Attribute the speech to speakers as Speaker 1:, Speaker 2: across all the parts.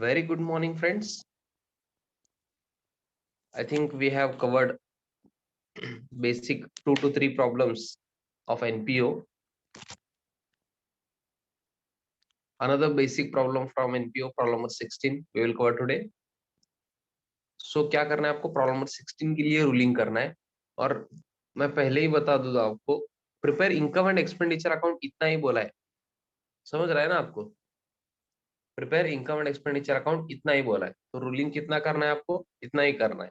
Speaker 1: Very good morning, friends. I think we have covered basic 2 to 3 problems of NPO. Another basic problem from NPO, problem number 16, we will cover today. So क्या करना है आपको? Problem number 16 के लिए ruling करना है और मैं पहले ही बता दूं आपको, prepare income and expenditure account इतना ही बोला है, समझ रहा है ना आपको? Prepare income and expenditure account इतना ही बोला है, तो रूलिंग कितना करना है आपको? इतना ही करना है.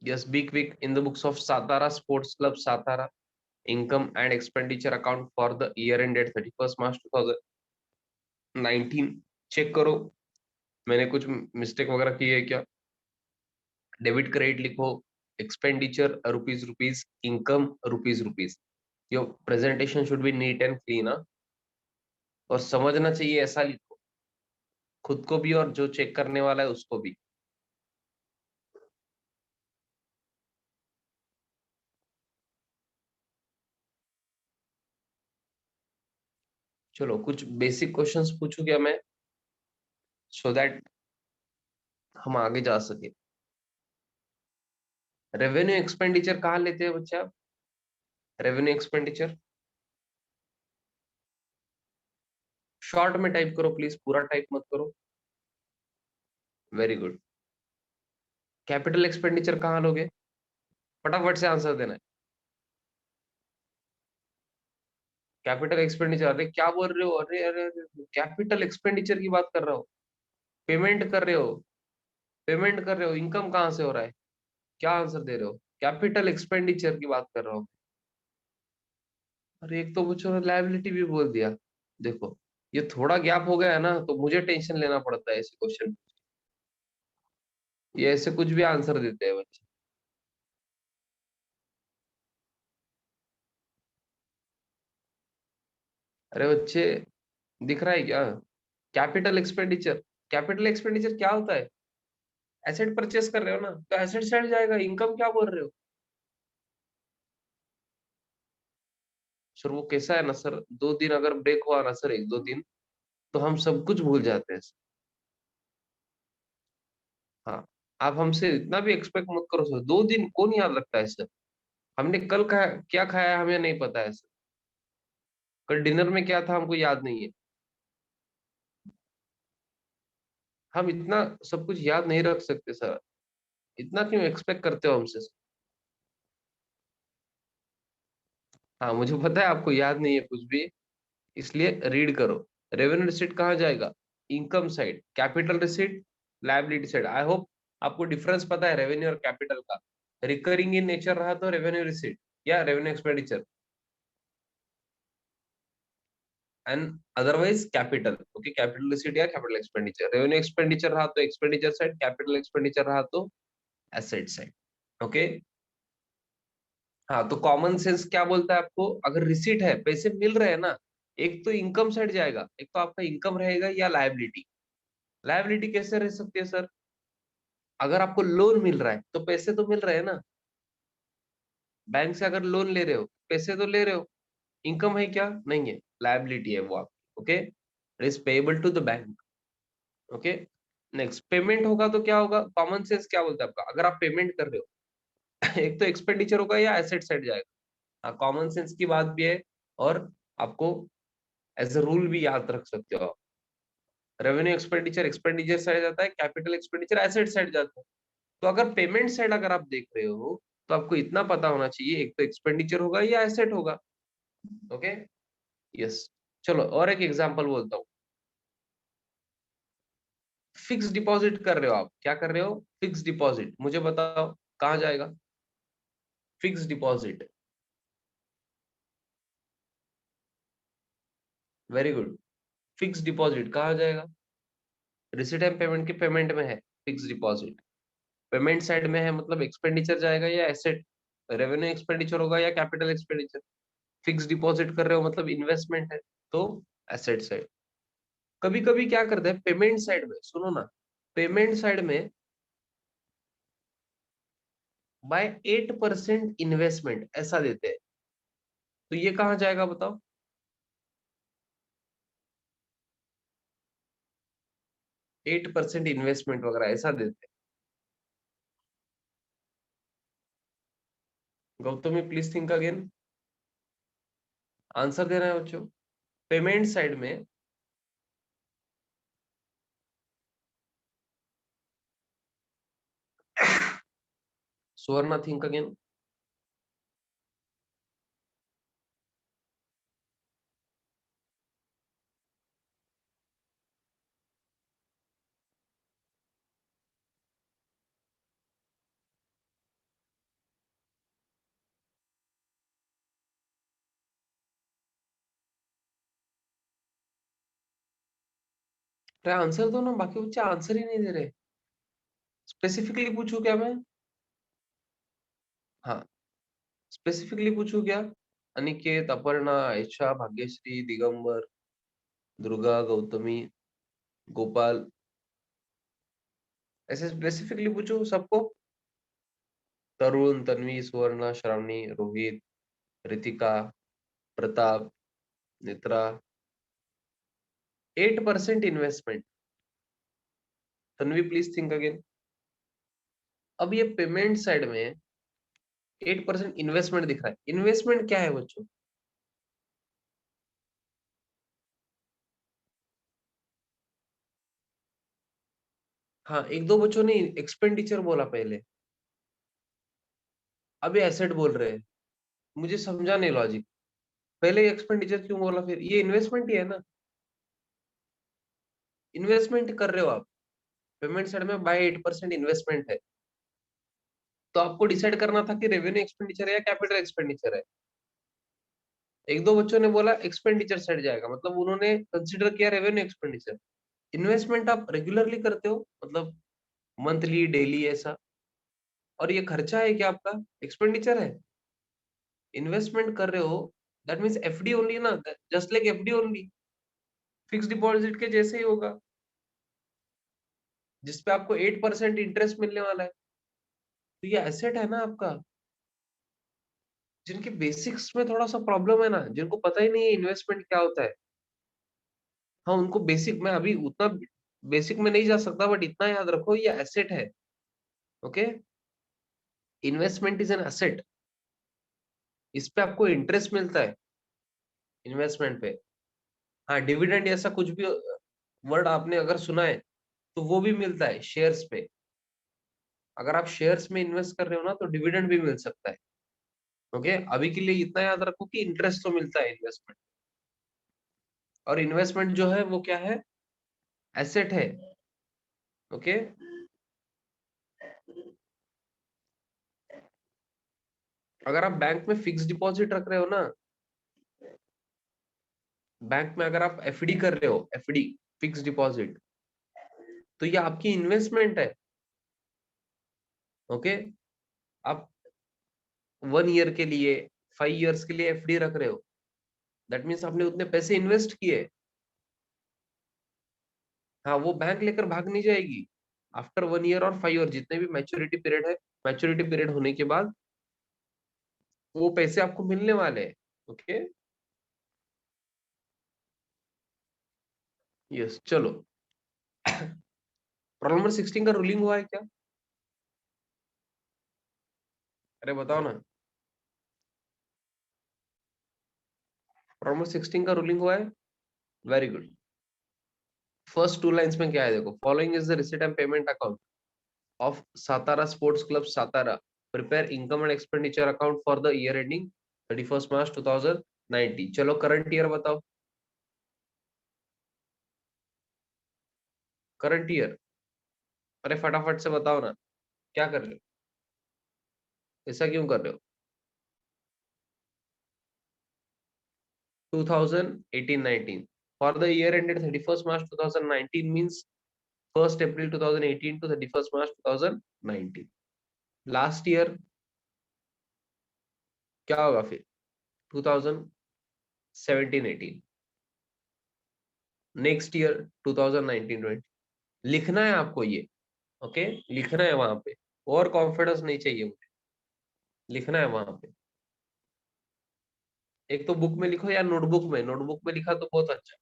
Speaker 1: Yes, big week in the books of Satara Sports Club Satara. Income and expenditure account for the year ended 31st March 2019. Check करो मैंने कुछ मिस्टेक वगैरह की है क्या. डेबिट क्रेडिट लिखो, expenditure rupees rupees, income rupees rupees. Your presentation should be neat and clean. और समझना चाहिए ऐसा लिखो, खुद को भी और जो चेक करने वाला है उसको भी. चलो कुछ बेसिक क्वेश्चंस पूछू क्या मैं, सो दैट हम आगे जा सके. रेवेन्यू एक्सपेंडिचर कहाँ लेते हैं बच्चे आप? रेवेन्यू एक्सपेंडिचर शॉर्ट में टाइप करो प्लीज, पूरा टाइप मत करो. Very good. कैपिटल एक्सपेंडिचर कहाँ लोगे? फटाफट से आंसर देना है. कैपिटल एक्सपेंडिचर, अरे क्या बोल रहे हो? अरे अरे अरे, कैपिटल एक्सपेंडिचर की बात कर रहा हो. पेमेंट कर रहे हो, पेमेंट कर रहे हो, इनकम कहाँ से हो रहा है? क्या आंसर दे रहे हो? कैपिटल एक्सपेंडिचर की बात कर रहा हूँ. अरे एक तो पूछो, लायबिलिटी भी बोल दिया. देखो ये थोड़ा गैप हो गया है ना, तो मुझे टेंशन लेना पड़ता है ऐसे क्वेश्चन. ये ऐसे कुछ भी आंसर देते हैं बच्चे. अरे बच्चे, दिख रहा है क्या? कैपिटल एक्सपेंडिचर, कैपिटल एक्सपेंडिचर क्या होता है? एसेट परचेस कर रहे हो ना, तो एसेट साइड जाएगा. इनकम क्या बोल रहे हो सर? वो कैसा है ना सर, 2 दिन अगर ब्रेक हुआ ना सर, 1 2 दिन, तो हम सब कुछ भूल जाते हैं. हाँ, आप हमसे इतना भी एक्सपेक्ट मत करो सर, 2 दिन कौन याद रखता है सर? हमने कल खाया क्या खाया है हमें नहीं पता है सर. कल डिनर में क्या था हमको याद नहीं है. हम इतना सब कुछ याद नहीं रख सकते सर. इतना क्यों एक्सपेक्ट करते हो हमसे सर? हाँ मुझे पता है आपको याद नहीं है कुछ भी, इसलिए रीड करो. रेवेन्यू रिसीट कहाँ जाएगा? Income side. Capital receipt, liability side. आई होप आपको डिफरेंस पता है रेवेन्यू और कैपिटल का. रिकरिंग इन नेचर रहा तो रेवेन्यू रिसीट या revenue expenditure, and otherwise capital. Okay, capital receipt या कैपिटल एक्सपेंडिचर. रेवेन्यू एक्सपेंडिचर रहा तो एक्सपेंडिचर साइड, कैपिटल एक्सपेंडिचर रहा तो एसेट साइड. ओके. हाँ तो कॉमन सेंस क्या बोलता है आपको? अगर रिसीट है, पैसे मिल रहे हैं ना, एक तो इनकम साइड जाएगा, एक तो आपका इनकम रहेगा या लायबिलिटी. लायबिलिटी कैसे रह सकती है सर? अगर आपको लोन मिल रहा है तो पैसे तो मिल रहे हैं ना. बैंक से अगर लोन ले रहे हो, पैसे तो ले रहे हो. इनकम है क्या? नहीं है, लायबिलिटी है वो आपकी. Okay, it is payable to the bank. Okay. Next, payment होगा तो क्या होगा? कॉमन सेंस क्या बोलता है आपका? अगर आप पेमेंट कर रहे हो एक तो एक्सपेंडिचर होगा या एसेट साइड जाएगा. हाँ, कॉमन सेंस की बात भी है, और आपको एज अ रूल भी याद रख सकते हो आप. रेवेन्यू एक्सपेंडिचर एक्सपेंडिचर साइड जाता है, कैपिटल एक्सपेंडिचर एसेट साइड जाता है. तो अगर पेमेंट साइड अगर आप देख रहे हो, तो आपको इतना पता होना चाहिए, एक तो एक्सपेंडिचर होगा या एसेट होगा. ओके. यस. चलो और एक एग्जांपल बोलता हूँ. फिक्स डिपॉजिट कर रहे हो आप. क्या कर रहे हो? Fix deposit. मुझे बताओ कहाँ जाएगा? Fix deposit. Very good. Fix deposit कहाँ जाएगा? रिसीट एंड पेमेंट के पेमेंट में है फिक्स डिपॉजिट. पेमेंट साइड में है, मतलब एक्सपेंडिचर जाएगा या एसेट? रेवेन्यू एक्सपेंडिचर होगा या कैपिटल एक्सपेंडिचर? फिक्स डिपॉजिट कर रहे हो मतलब इन्वेस्टमेंट है, तो एसेट साइड. कभी कभी क्या करते हैं पेमेंट साइड में, सुनो ना, पेमेंट साइड में बाय 8% इन्वेस्टमेंट ऐसा देते हैं, तो ये कहाँ जाएगा बताओ? 8% इन्वेस्टमेंट वगैरह ऐसा देते हैं। Gautami please think again. Answer देना है बच्चों। पेमेंट साइड में सुवर्णा थिंक अगेन। अरे आंसर दो ना, बाकी बच्चे आंसर ही नहीं दे रहे। स्पेसिफिकली पूछू क्या मैं? हाँ, स्पेसिफिकली पूछू क्या? अनिकेत, अपर्णा, आयशा, भाग्यश्री, दिगंबर, दुर्गा, गौतमी, गोपाल, ऐसे स्पेसिफिकली पूछू सबको? Tarun, Tanvi, Suvarna, Shravani, Rohit, Ritika, Pratap, Netra. 8% investment. Tanvi please think again. अब ये पेमेंट साइड में 8% इन्वेस्टमेंट दिख रहा है। इन्वेस्टमेंट क्या है बच्चों? हाँ, एक दो बच्चों ने एक्सपेंडिचर बोला पहले, अभी एसेट बोल रहे हैं। मुझे समझा नहीं लॉजिक। पहले एक्सपेंडिचर क्यों बोला, फिर ये इन्वेस्टमेंट ही है ना। इन्वेस्टमेंट कर रहे हो आप। पेमेंट साइड में बाय 8% इन्वेस्टमेंट है। तो आपको डिसाइड करना था कि रेवेन्यू एक्सपेंडिचर है या कैपिटल एक्सपेंडिचर है। एक दो बच्चों ने बोला एक्सपेंडिचर साइड जाएगा, मतलब उन्होंने कंसिडर किया रेवेन्यू एक्सपेंडिचर। इन्वेस्टमेंट आप रेगुलरली करते हो, मतलब मंथली, डेली ऐसा? और ये खर्चा है क्या आपका? एक्सपेंडिचर है। इन्वेस्टमेंट कर रहे हो, दैट मीन्स एफडी ओनली ना, just like FD only. Fix deposit के जैसे ही होगा, जिसपे आपको 8% इंटरेस्ट मिलने वाला है। तो ये एसेट है ना आपका। जिनके बेसिक्स में थोड़ा सा प्रॉब्लम है ना, जिनको पता ही नहीं है इन्वेस्टमेंट क्या होता है, हाँ उनको बेसिक, मैं अभी उतना बेसिक में नहीं जा सकता, बट इतना याद रखो ये एसेट है। Okay, investment is an asset. इस पे आपको इंटरेस्ट मिलता है इन्वेस्टमेंट पे। हाँ, डिविडेंड ऐसा कुछ भी वर्ड आपने अगर सुना है तो वो भी मिलता है शेयर्स पे। अगर आप शेयर्स में इन्वेस्ट कर रहे हो ना तो डिविडेंड भी मिल सकता है। ओके, अभी के लिए इतना याद रखो कि इंटरेस्ट तो मिलता है इन्वेस्टमेंट। और इन्वेस्टमेंट जो है वो क्या है? एसेट है। ओके, अगर आप बैंक में फिक्स डिपॉजिट रख रहे हो ना, बैंक में अगर आप एफडी कर रहे हो, एफडी, फिक्स डिपॉजिट, तो ये आपकी इन्वेस्टमेंट है। ओके, आप 1 ईयर के लिए, 5 इयर्स के लिए एफडी रख रहे हो, दैट मीन्स आपने उतने पैसे इन्वेस्ट किए। हाँ, वो बैंक लेकर भाग नहीं जाएगी। आफ्टर 1 ईयर और 5 ईयर, जितने भी मैच्योरिटी पीरियड है, मैच्योरिटी पीरियड होने के बाद वो पैसे आपको मिलने वाले हैं। ओके, यस, चलो। प्रॉब्लम नंबर 16 का रूलिंग हुआ है क्या? अरे बताओ ना। प्रॉब्लम नंबर 16 का रूलिंग हुआ है। Very good. First two lines में क्या है देखो, following is the receipt and payment account of Satara sports club Satara, prepare income and expenditure account for the year ending 31 मार्च 2019। चलो करंट ईयर बताओ। करंट ईयर, अरे फटाफट से बताओ ना, क्या कर रहे हो? ऐसा क्यों कर रहे हो? 2018-19, for the year ended 31st March 2019 means 1st April 2018 to 31st March 2019। Last year क्या होगा फिर? 2017-18। Next year 2019-20। लिखना है आपको ये। ओके, लिखना है वहां पे। और कॉन्फिडेंस नहीं चाहिए मुझे, लिखना है वहां पे। एक तो बुक में लिखो या नोटबुक में, नोटबुक में लिखा तो बहुत अच्छा।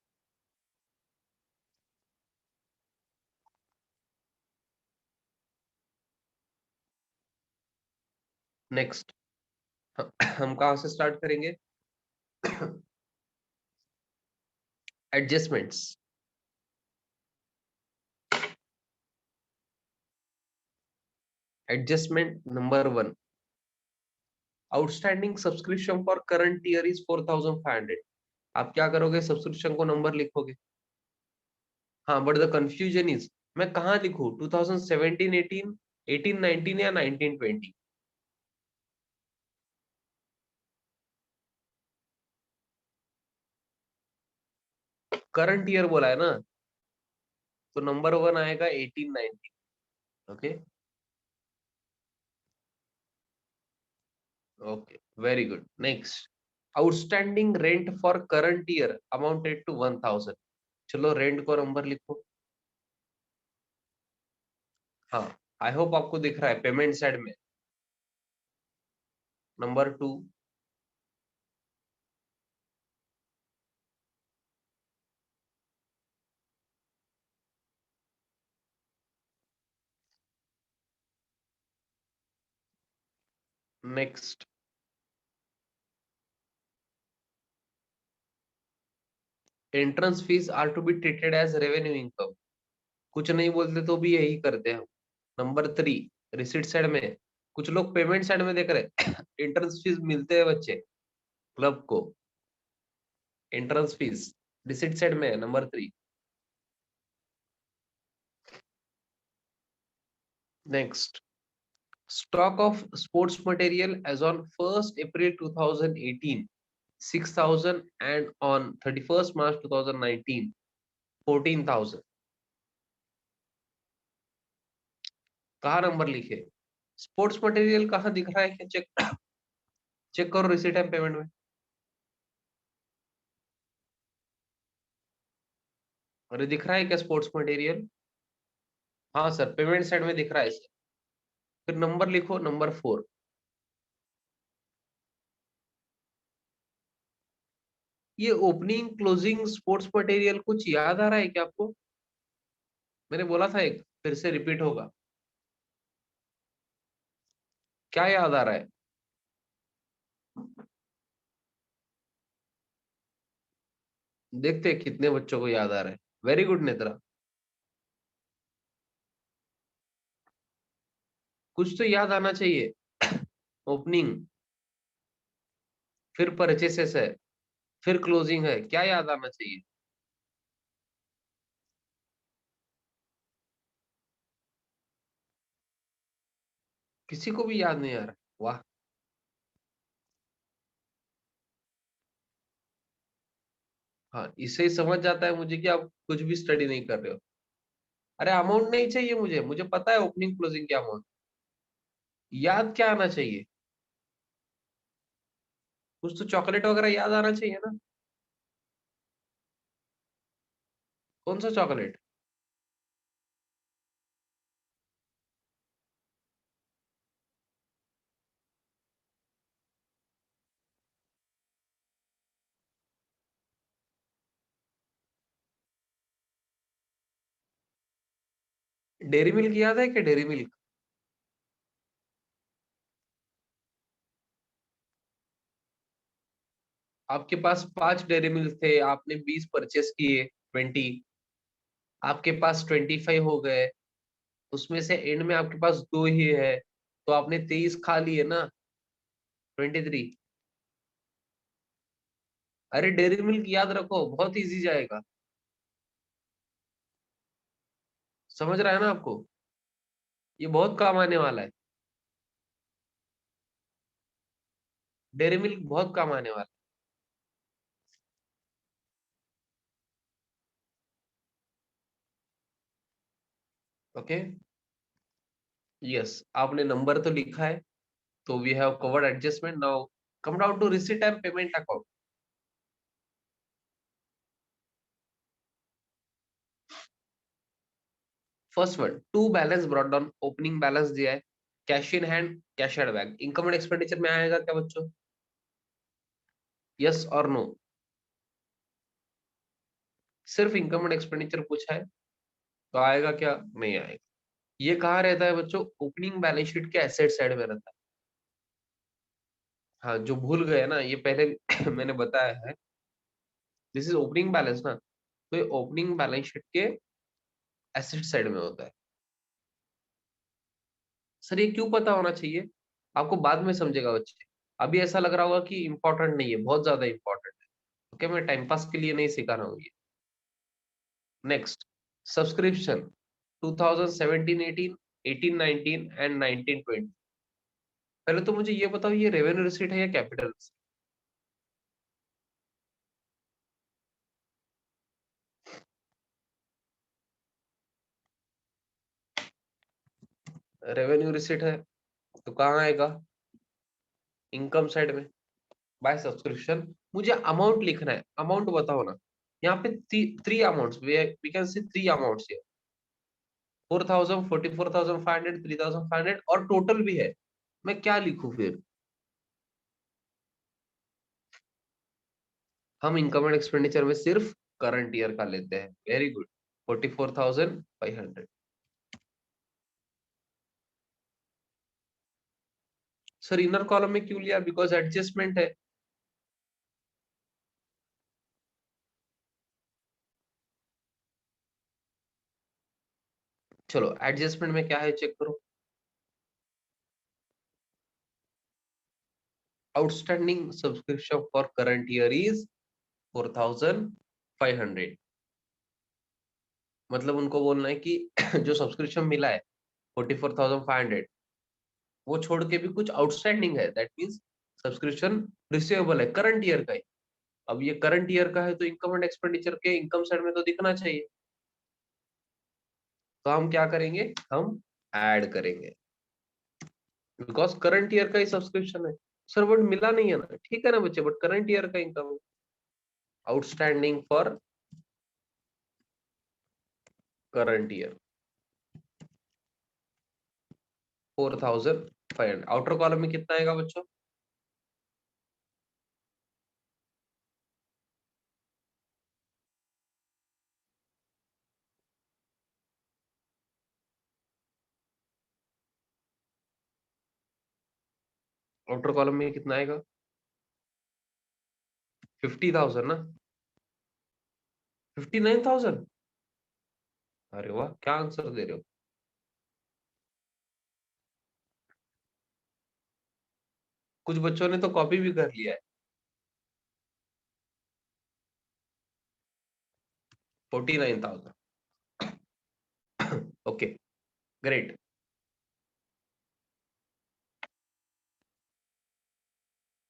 Speaker 1: नेक्स्ट हम कहाँ से स्टार्ट करेंगे? Adjustments. Adjustment number 1, outstanding subscription for current year is 4500। आप क्या करोगे? सब्सक्रिप्शन को नंबर लिखोगे। हाँ, बट द कंफ्यूजन इज मैं कहाँ लिखूं? 2017 18 18 19 या 19 20? करंट ईयर बोला है ना, तो नंबर 1 आएगा 18 19। Okay, okay, very good. Next, outstanding rent for current year amounted to 1000। चलो रेंट को नंबर लिखो। हाँ, आई होप आपको दिख रहा है पेमेंट साइड में। Number 2, next, entrance fees are to be treated as revenue income. कुछ नहीं बोलते तो भी यही करते हैं। नंबर 3, रिसिट साइड में कुछ लोग पेमेंट साइड में देख रहे एंट्रेंस फीस मिलते हैं बच्चे क्लब को। एंट्रेंस फीस रिसिट साइड में है, number 3। Next, stock of sports material as on 1st April 2018 6000 and on 31st March 2019 14,000। कहाँ नंबर लिखे? स्पोर्ट्स मटेरियल कहाँ दिख रहा है क्या? चेक चेक करो रिसीट एंड पेमेंट में। अरे दिख रहा है क्या स्पोर्ट्स मटेरियल? हाँ सर, पेमेंट साइड में दिख रहा है सर। फिर नंबर लिखो, नंबर 4। ये ओपनिंग क्लोजिंग स्पोर्ट्स मटेरियल कुछ याद आ रहा है क्या आपको? मैंने बोला था एक, फिर से रिपीट होगा। क्या याद आ रहा है? देखते हैं कितने बच्चों को याद आ रहा है। Very good Netra. कुछ तो याद आना चाहिए। ओपनिंग, फिर परचेसेस है, फिर क्लोजिंग है, क्या याद आना चाहिए? किसी को भी याद नहीं आ रहा? वाह। हाँ, इससे ही समझ जाता है मुझे कि आप कुछ भी स्टडी नहीं कर रहे हो। अरे अमाउंट नहीं चाहिए मुझे, मुझे पता है ओपनिंग क्लोजिंग क्या अमाउंट। याद क्या आना चाहिए? कुछ तो चॉकलेट वगैरह याद आना चाहिए ना। कौन सा चॉकलेट? डेयरी मिल्क याद है क्या? Dairy milk. आपके पास 5 डेयरी मिल्क थे, आपने 20 परचेस किए, 20। आपके पास 25 हो गए, उसमें से एंड में आपके पास 2 ही है, तो आपने 23 खा लिए ना, 23। अरे डेयरी मिल्क याद रखो, बहुत इजी जाएगा। समझ रहा है ना आपको? ये बहुत काम आने वाला है। डेयरी मिल्क बहुत काम आने वाला है। ओके, यस, आपने नंबर तो लिखा है, तो we have covered adjustment. Now come down to receipt and payment account. First one, to balance brought down, opening balance दिया है, cash in hand, cash at bank, income and expenditure में आएगा क्या बच्चों? यस और नो? सिर्फ income and expenditure पूछा है, तो आएगा क्या? नहीं आएगा। ये कहाँ रहता है बच्चों? ओपनिंग बैलेंस शीट के एसेट साइड में रहता है। हाँ, जो भूल गए ना, ये पहले मैंने बताया है, दिस इज ओपनिंग बैलेंस ना, तो ये ओपनिंग बैलेंस शीट के एसेट साइड में होता है। सर ये क्यों पता होना चाहिए? आपको बाद में समझेगा बच्चे, अभी ऐसा लग रहा होगा कि इंपॉर्टेंट नहीं है, बहुत ज्यादा इंपॉर्टेंट है। ओके, मैं टाइम पास के लिए नहीं सिखा रहा हूँ ये। Next, subscription 2017 18, 18 19 and 19 20। पहले तो मुझे ये बताओ, ये रेवेन्यू रिसीट है या कैपिटल? रेवेन्यू रिसीट है तो कहाँ आएगा? इनकम साइड में, बाय सब्सक्रिप्शन। मुझे अमाउंट लिखना है, अमाउंट बताओ ना। यहाँ पे three amounts, we can see three amounts here, 4000, 44,500, 3,500 और टोटल भी है। मैं क्या लिखूं फिर? हम इनकम एंड एक्सपेंडिचर में सिर्फ करंट ईयर का लेते हैं। Very good, 44,500। Sir inner column में क्यों लिया? बिकॉज एडजस्टमेंट है। चलो एडजस्टमेंट में क्या है चेक करो। Outstanding subscription for current year is 4,500। मतलब उनको बोलना है कि जो सब्सक्रिप्शन मिला है 44,500, वो छोड़ के भी कुछ आउटस्टैंडिंग है, दैट मीन्स सब्सक्रिप्शन रिसीवेबल है करंट ईयर का ही। अब ये करंट ईयर का है तो इनकम एंड एक्सपेंडिचर के इनकम साइड में तो दिखना चाहिए। तो हम क्या करेंगे? हम ऐड करेंगे, बिकॉज करंट ईयर का ही सब्सक्रिप्शन है। सर बट मिला नहीं है ना, ठीक है ना बच्चे, बट करंट ईयर का income outstanding for current year 4,500। Outer column में कितना आएगा बच्चों? आउटर कॉलम में कितना आएगा? 50,000 ना? 59,000? अरे वाह, क्या आंसर दे रहे हो। कुछ बच्चों ने तो कॉपी भी कर लिया है। 49,000। Okay, great.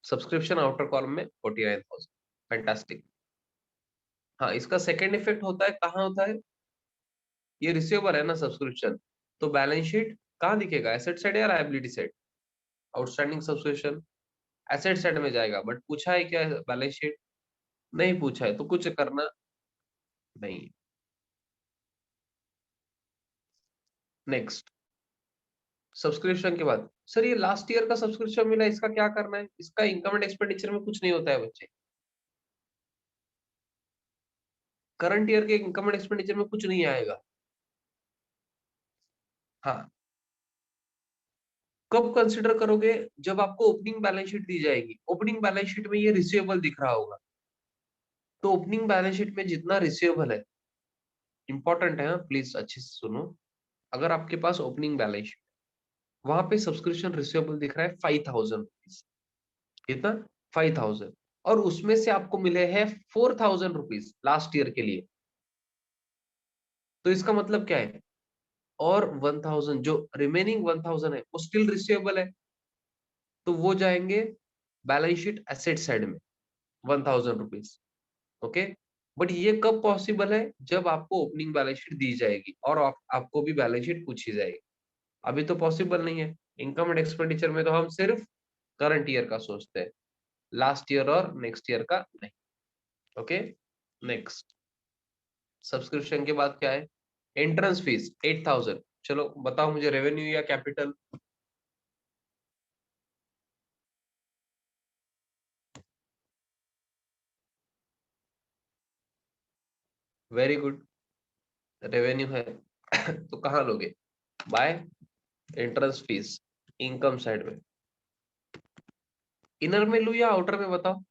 Speaker 1: Subscription outer column में 49,000, फैंटास्टिक। हाँ, इसका सेकेंड इफेक्ट होता है, कहाँ होता है? ये रिसीवेबल है ना सब्सक्रिप्शन, तो बैलेंस शीट कहाँ दिखेगा? एसेट साइड या liability side? Outstanding subscription asset side में जाएगा, बट पूछा है क्या बैलेंस शीट? नहीं पूछा है, तो कुछ करना नहीं। नेक्स्ट, सब्सक्रिप्शन के बाद सर ये लास्ट ईयर का सब्सक्रिप्शन मिला, इसका क्या करना है? इसका इनकम एंड एक्सपेंडिचर में कुछ नहीं होता है बच्चे। करंट ईयर के इनकम एंड एक्सपेंडिचर में कुछ नहीं आएगा। हाँ, कब कंसिडर करोगे? जब आपको ओपनिंग बैलेंस शीट दी जाएगी, ओपनिंग बैलेंस शीट में ये रिसीवेबल दिख रहा होगा, तो ओपनिंग बैलेंस शीट में जितना रिसीवेबल है, इंपॉर्टेंट है, प्लीज अच्छे से सुनो। अगर आपके पास ओपनिंग बैलेंस शीट, वहां पे सब्सक्रिप्शन रिसीवेबल दिख रहा है 5,000 रुपीज, कितना? 5,000, और उसमें से आपको मिले हैं 4,000 रुपीज लास्ट ईयर के लिए, तो इसका मतलब क्या है? और 1,000, जो रिमेनिंग 1,000 है वो स्टिल रिसीवेबल है, तो वो जाएंगे बैलेंस शीट एसेट साइड में, 1,000 रुपीज। ओके, बट ये कब पॉसिबल है? जब आपको ओपनिंग बैलेंस शीट दी जाएगी और आपको भी बैलेंस शीट पूछी जाएगी। अभी तो पॉसिबल नहीं है। इनकम एंड एक्सपेंडिचर में तो हम सिर्फ करंट ईयर का सोचते हैं, लास्ट ईयर और नेक्स्ट ईयर का नहीं। ओके, नेक्स्ट, सब्सक्रिप्शन के बाद क्या है? Entrance fees 8,000। चलो बताओ मुझे, रेवेन्यू या कैपिटल? वेरी गुड, रेवेन्यू है। तो कहाँ लोगे? By entrance fees, income side में। इनर में लू या आउटर में, बताओ।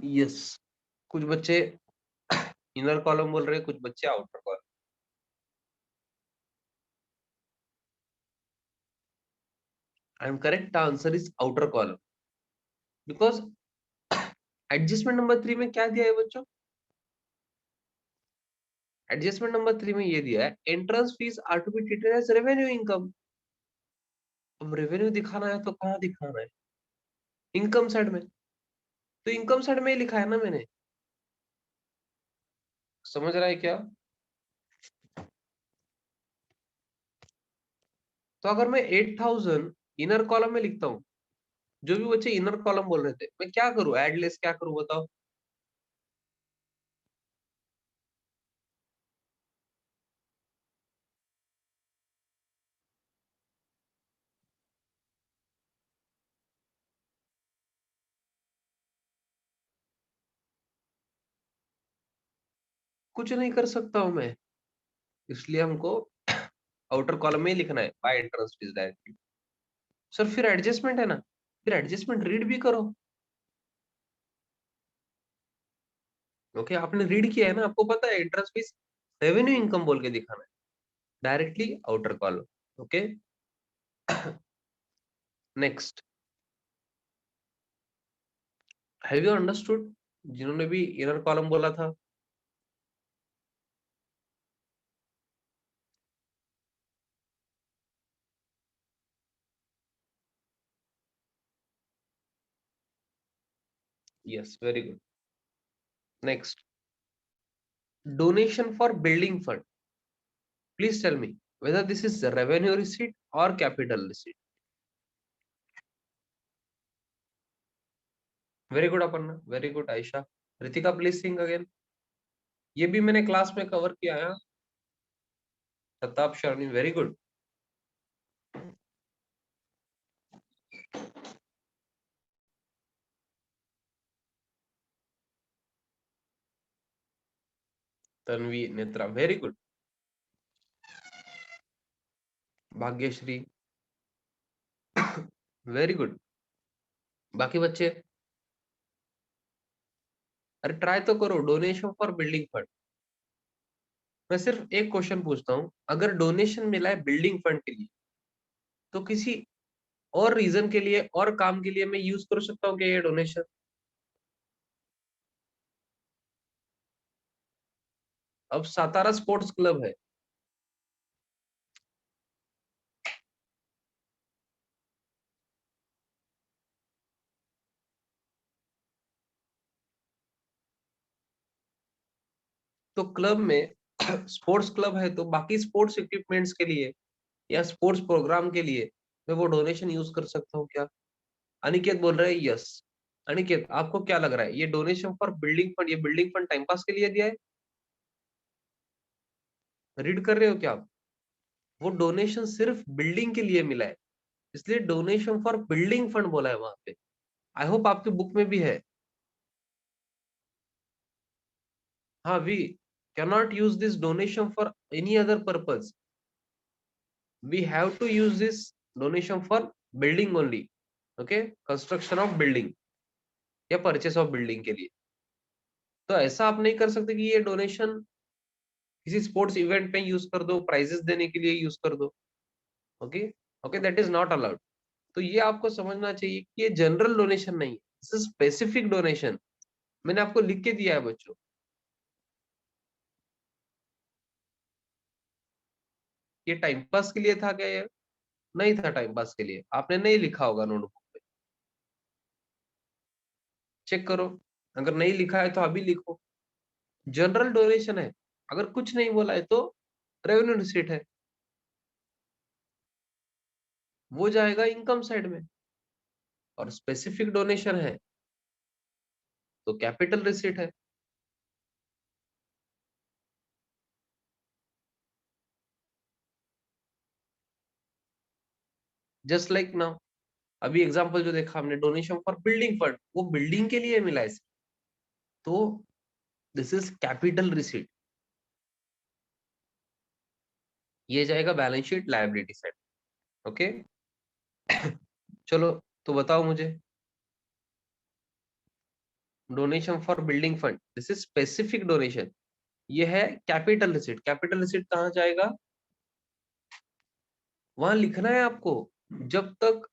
Speaker 1: यस, कुछ बच्चे इनर कॉलम बोल रहे हैं, कुछ बच्चे outer column. And correct answer is outer column, because adjustment number 3 में क्या दिया है बच्चों? एडजस्टमेंट नंबर 3 में ये दिया है, entrance fees are to be treated as revenue income. अब रेवेन्यू दिखाना है तो कहाँ दिखाना है? इनकम साइड में। तो इनकम साइड में ही लिखा है ना मैंने, समझ रहा है क्या? तो अगर मैं 8000 इनर कॉलम में लिखता हूँ, जो भी बच्चे इनर कॉलम बोल रहे थे, मैं क्या करूँ? एड लेस क्या करूँ बताओ? कुछ नहीं कर सकता हूँ मैं, इसलिए हमको आउटर कॉलम में ही लिखना है, by entrance fees directly. Sir फिर एडजस्टमेंट है ना, फिर एडजस्टमेंट रीड भी करो। ओके, आपने रीड किया है ना, आपको पता है एंट्रेंस फीस रेवेन्यू इनकम बोल के दिखाना है, directly outer column. Okay, next, have you understood? जिन्होंने भी इनर कॉलम बोला था। Yes, very good. Next, donation for building fund, please tell me whether this is revenue receipt or capital receipt. Very good Aparna, very good Ayesha. Ritika please sing again. ये भी मैंने class में cover किया है। Pratap Sharmi, very good. Tanvi Netra, very good. Bhagyashree, very good. बाकी बच्चे, अरे try तो करो, डोनेशन फॉर बिल्डिंग फंड। मैं सिर्फ एक क्वेश्चन पूछता हूँ, अगर डोनेशन मिला है बिल्डिंग फंड के लिए, तो किसी और रीजन के लिए और काम के लिए मैं यूज कर सकता हूँ क्या ये डोनेशन? अब सातारा स्पोर्ट्स क्लब है, तो क्लब में स्पोर्ट्स क्लब है, तो बाकी स्पोर्ट्स इक्विपमेंट्स के लिए या स्पोर्ट्स प्रोग्राम के लिए मैं वो डोनेशन यूज कर सकता हूँ क्या? अनिकेत बोल रहे हैं यस। अनिकेत, आपको क्या लग रहा है, ये डोनेशन फॉर बिल्डिंग फंड, ये बिल्डिंग फंड टाइम पास के लिए दिया है? रीड कर रहे हो क्या आप? वो डोनेशन सिर्फ बिल्डिंग के लिए मिला है, इसलिए डोनेशन फॉर बिल्डिंग फंड बोला है वहां पे। आई होप आपके बुक में भी है। हाँ, we can not use this donation for any other purpose, we have to use this donation for building only. Okay, construction of building या परचेस ऑफ बिल्डिंग के लिए। तो ऐसा आप नहीं कर सकते कि ये डोनेशन किसी स्पोर्ट्स इवेंट में यूज कर दो, प्राइजेस देने के लिए यूज कर दो। Okay, okay, that is not allowed. तो ये आपको समझना चाहिए कि ये जनरल डोनेशन नहीं है, दिस इज स्पेसिफिक डोनेशन। मैंने आपको लिख के दिया है बच्चों। ये टाइम पास के लिए था क्या? ये नहीं था टाइम पास के लिए, आपने नहीं लिखा होगा नोटबुक पे, चेक करो। अगर नहीं लिखा है तो अभी लिखो। जनरल डोनेशन है, अगर कुछ नहीं बोला है तो रेवेन्यू रिसीट है। वो जाएगा इनकम साइड में, और स्पेसिफिक डोनेशन है तो कैपिटल रिसीट है। जस्ट लाइक नाउ, अभी एग्जांपल जो देखा हमने, डोनेशन फॉर बिल्डिंग फंड, वो बिल्डिंग के लिए मिला है, तो दिस इज कैपिटल रिसीट, ये जाएगा balance sheet liability side. Okay, चलो तो बताओ मुझे, donation for building fund, this is specific donation, ये है कैपिटल रिसीट। कैपिटल रिसीट कहाँ जाएगा? वहां लिखना है आपको, जब तक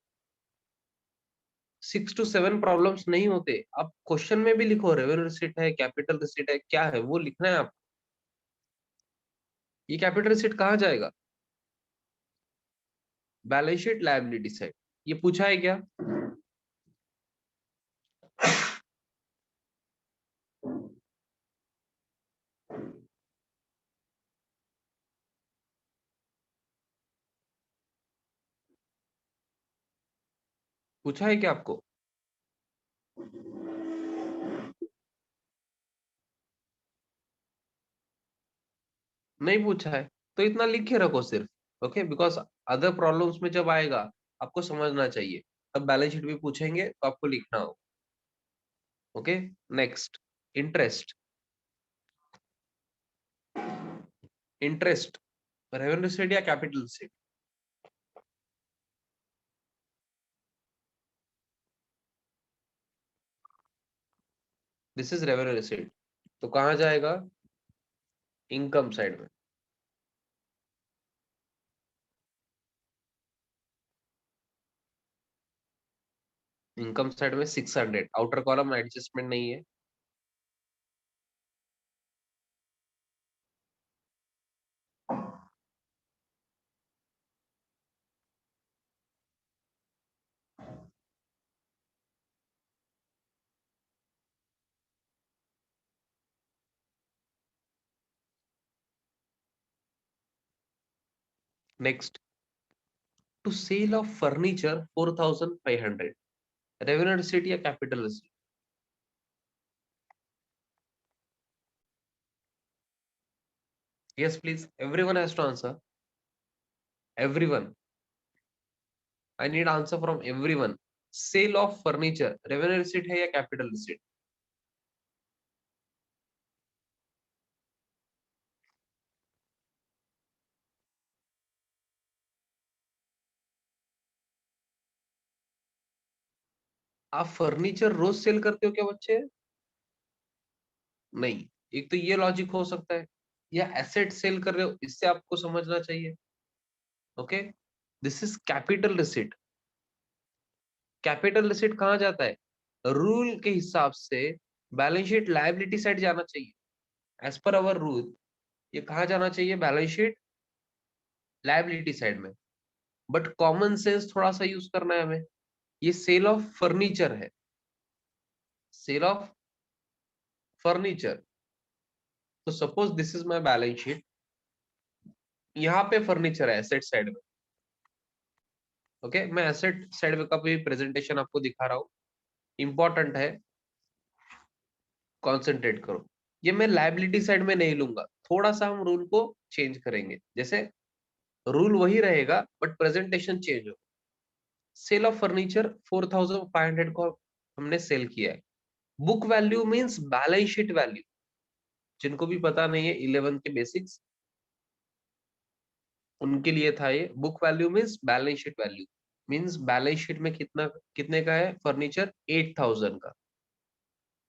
Speaker 1: 6 to 7 प्रॉब्लम्स नहीं होते, आप क्वेश्चन में भी लिखो रेवेन्यू रिसीट है, कैपिटल रिसीट है, क्या है वो लिखना है आप। ये कैपिटल रिसीट कहाँ जाएगा? Balance sheet liability side. ये पूछा है क्या? पूछा है क्या आपको? नहीं पूछा है, तो इतना लिख के रखो सिर्फ। ओके, बिकॉज अदर प्रॉब्लम्स में जब आएगा आपको समझना चाहिए, तब बैलेंस शीट भी पूछेंगे तो आपको लिखना हो। Okay, next, interest. Interest revenue receipt या capital receipt? This is revenue receipt, तो कहाँ जाएगा? इनकम साइड में। इनकम साइड में 600, आउटर कॉलम एडजस्टमेंट नहीं है। Next, two sale of furniture 4500, revenue receipt या capital receipt? Yes please, everyone has to answer, everyone, I need answer from everyone. Sale of furniture revenue receipt है या capital receipt? आप furniture रोज sale करते हो क्या बच्चे? नहीं, एक तो ये लॉजिक हो सकता है, या एसेट सेल कर रहे हो, इससे आपको समझना चाहिए। Okay, this is capital receipt. Capital receipt कहाँ जाता है? रूल के हिसाब से बैलेंस शीट लायबिलिटी साइड जाना चाहिए, एज पर अवर रूल। ये कहाँ जाना चाहिए? बैलेंस शीट लायबिलिटी साइड में। बट कॉमन सेंस थोड़ा सा यूज करना है हमें। ये सेल ऑफ फर्नीचर है, सेल ऑफ फर्नीचर, तो suppose this is my balance sheet, यहाँ पे फर्नीचर है एसेट साइड में। ओके, मैं एसेट साइड में का भी प्रेजेंटेशन आपको दिखा रहा हूँ, इंपॉर्टेंट है, कॉन्सेंट्रेट करो। ये मैं लायबिलिटी साइड में नहीं लूंगा, थोड़ा सा हम रूल को चेंज करेंगे, जैसे रूल वही रहेगा बट प्रेजेंटेशन चेंज हो। सेल ऑफ फर्नीचर 4500 को हमने सेल किया है। Book value means balance sheet value, जिनको भी पता नहीं है 11 के बेसिक्स, उनके लिए था ये। Book value means balance sheet value, means balance sheet में कितना, कितने का है फर्नीचर? 8000 का,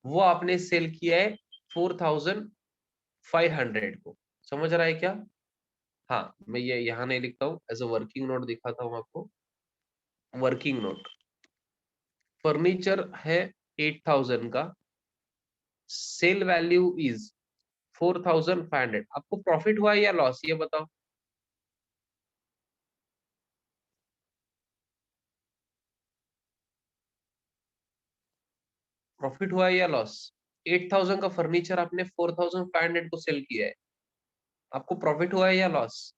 Speaker 1: वो आपने सेल किया है 4500 को। समझ रहा है क्या? हाँ, मैं ये यहाँ नहीं लिखता हूँ, एज अ वर्किंग नोट दिखाता हूँ आपको। वर्किंग नोट, फर्नीचर है 8000 का, सेल वैल्यू इज 4500। आपको प्रॉफिट हुआ है या लॉस, ये बताओ। प्रॉफिट हुआ है या लॉस? 8000 का फर्नीचर आपने 4500 को सेल किया है, आपको प्रॉफिट हुआ है या लॉस?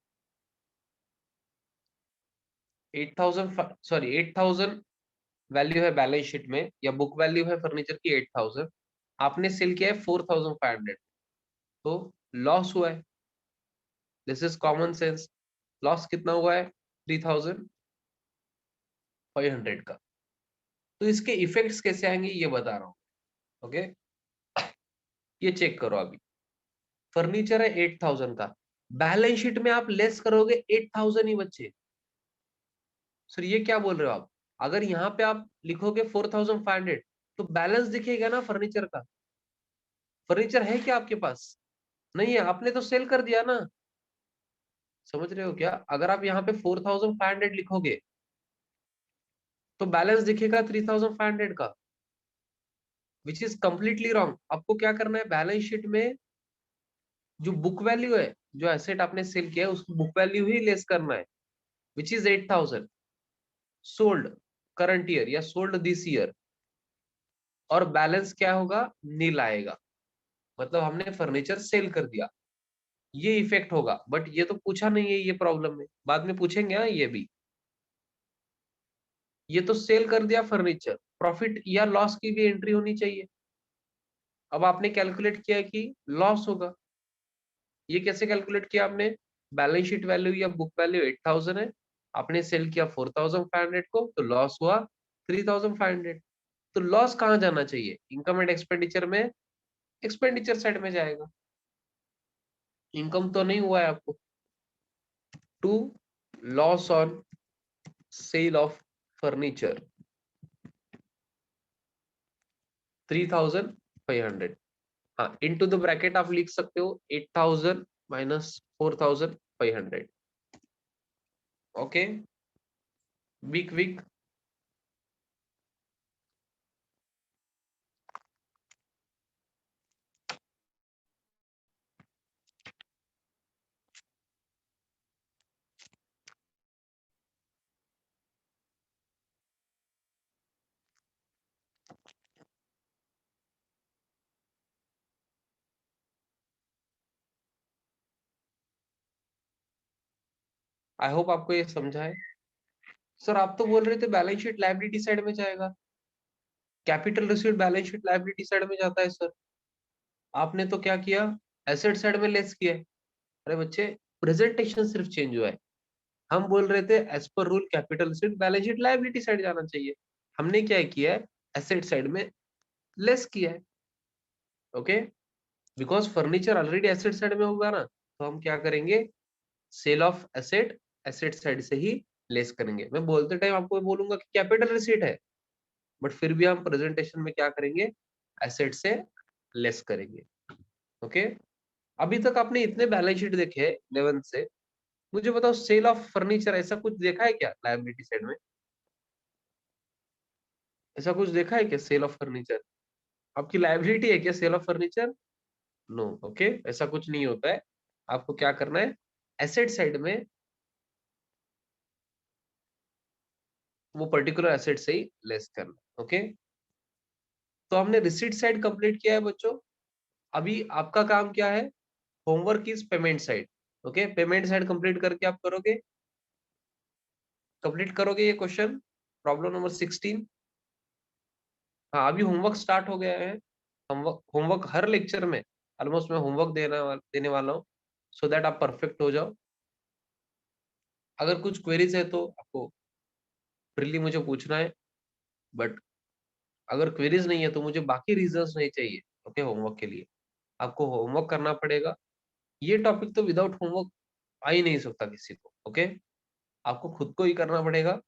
Speaker 1: 8,000 सॉरी 8,000 वैल्यू है बैलेंस शीट में या बुक वैल्यू है फर्नीचर की 8,000, आपने सेल किया है 4,500, तो लॉस हुआ है। This is common sense. Loss कितना हुआ है? 3,500 का। तो इसके इफेक्ट्स कैसे आएंगे ये बता रहा हूँ। ओके, ये चेक करो अभी। फर्नीचर है 8,000 का, बैलेंस शीट में आप लेस करोगे 8,000 ही बच्चे। सर ये क्या बोल रहे हो आप? अगर यहाँ पे आप लिखोगे 4,500 तो बैलेंस दिखेगा ना फर्नीचर का। फर्नीचर है क्या आपके पास? नहीं है, आपने तो सेल कर दिया ना। समझ रहे हो क्या? अगर आप यहाँ पे 4,500 लिखोगे तो बैलेंस दिखेगा 3,500 का, विच इज कंप्लीटली रॉन्ग। आपको क्या करना है, बैलेंस शीट में जो बुक वैल्यू है, जो एसेट आपने सेल किया है उसकी बुक वैल्यू ही लेस करना है, which is 8,000 sold current year या सोल्ड दिस ईयर, और बैलेंस क्या होगा? नील आएगा। मतलब हमने फर्नीचर सेल कर दिया, ये इफेक्ट होगा। बट ये तो पूछा नहीं है, ये प्रॉब्लम है, बाद में पूछेंगे। हाँ, ये भी, ये तो सेल कर दिया फर्नीचर, प्रॉफिट या लॉस की भी एंट्री होनी चाहिए। अब आपने कैलकुलेट किया कि लॉस होगा। ये कैसे कैलकुलेट किया आपने? बैलेंस शीट वैल्यू या बुक वैल्यू 8,000 है, आपने सेल किया 4,500 को, तो लॉस हुआ 3,500। तो लॉस कहाँ जाना चाहिए? इनकम एंड एक्सपेंडिचर में, एक्सपेंडिचर साइड में जाएगा। इनकम तो नहीं हुआ है आपको। To loss on sale of furniture 3,500। हाँ, इनटू द ब्रैकेट आप लिख सकते हो 8,000 minus 4,500। Okay, weak weak. I hope आपको ये समझा है। सर आप तो बोल रहे थे बैलेंस शीट लायबिलिटी साइड में जाएगा, capital receipt balance sheet liability side में जाता है सर। आपने तो क्या किया, एसेट साइड में लेस किया है। अरे बच्चे, प्रेजेंटेशन सिर्फ चेंज हुआ है। हम बोल रहे थे as per rule capital receipt balance sheet liability side जाना चाहिए, हमने क्या किया है, एसेट साइड में लेस किया है। Okay, because furniture already asset side में होगा ना, तो हम क्या करेंगे, sale of asset asset side से ही लेस करेंगे। मैं बोलते टाइम आपको बोलूंगा कि कैपिटल रिसीट है, बट फिर भी हम प्रेजेंटेशन में क्या करेंगे, एसेट से लेस करेंगे। ओके, अभी तक आपने इतने बैलेंस शीट देखे 11 से, मुझे बताओ सेल ऑफ फर्नीचर ऐसा कुछ देखा है क्या लायबिलिटी साइड में? ऐसा कुछ देखा है क्या सेल ऑफ फर्नीचर? आपकी लायबिलिटी है क्या sale of furniture? No. Okay, ऐसा कुछ नहीं होता है। आपको क्या करना है, एसेट साइड में वो पर्टिकुलर एसेट से ही लेस करना। ओके, तो हमने रिसीट साइड कंप्लीट किया है बच्चों। अभी आपका काम क्या है, homework is payment side. Okay, payment side complete करके आप करोगे, कंप्लीट करोगे ये क्वेश्चन, प्रॉब्लम नंबर 16। हाँ, अभी होमवर्क स्टार्ट हो गया है। होमवर्क होमवर्क हर लेक्चर में ऑलमोस्ट मैं होमवर्क देने वाला हूँ, सो दैट आप परफेक्ट हो जाओ। अगर कुछ क्वेरीज है तो आपको फ्रीली मुझे पूछना है, बट अगर क्वेरीज नहीं है तो मुझे बाकी रीजंस नहीं चाहिए। ओके, होमवर्क के लिए आपको होमवर्क करना पड़ेगा। ये टॉपिक तो विदाउट होमवर्क आ ही नहीं सकता किसी को। ओके, आपको खुद को ही करना पड़ेगा,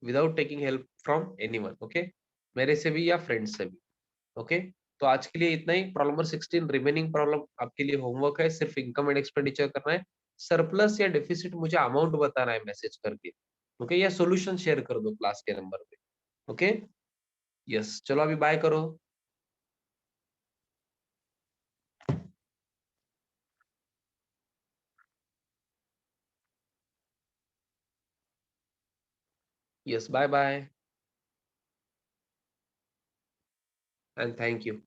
Speaker 1: without taking help from anyone. Okay, मेरे से भी या फ्रेंड से भी। ओके, तो आज के लिए इतना ही। प्रॉब्लम नंबर 16 रिमेनिंग प्रॉब्लम आपके लिए होमवर्क है, सिर्फ इनकम एंड एक्सपेंडिचर करना है। सरप्लस या डेफिसिट मुझे अमाउंट बताना है मैसेज करके। ओके, या सॉल्यूशन शेयर कर दो क्लास के नंबर पे। ओके, यस, चलो अभी बाय करो। Yes, bye bye and thank you.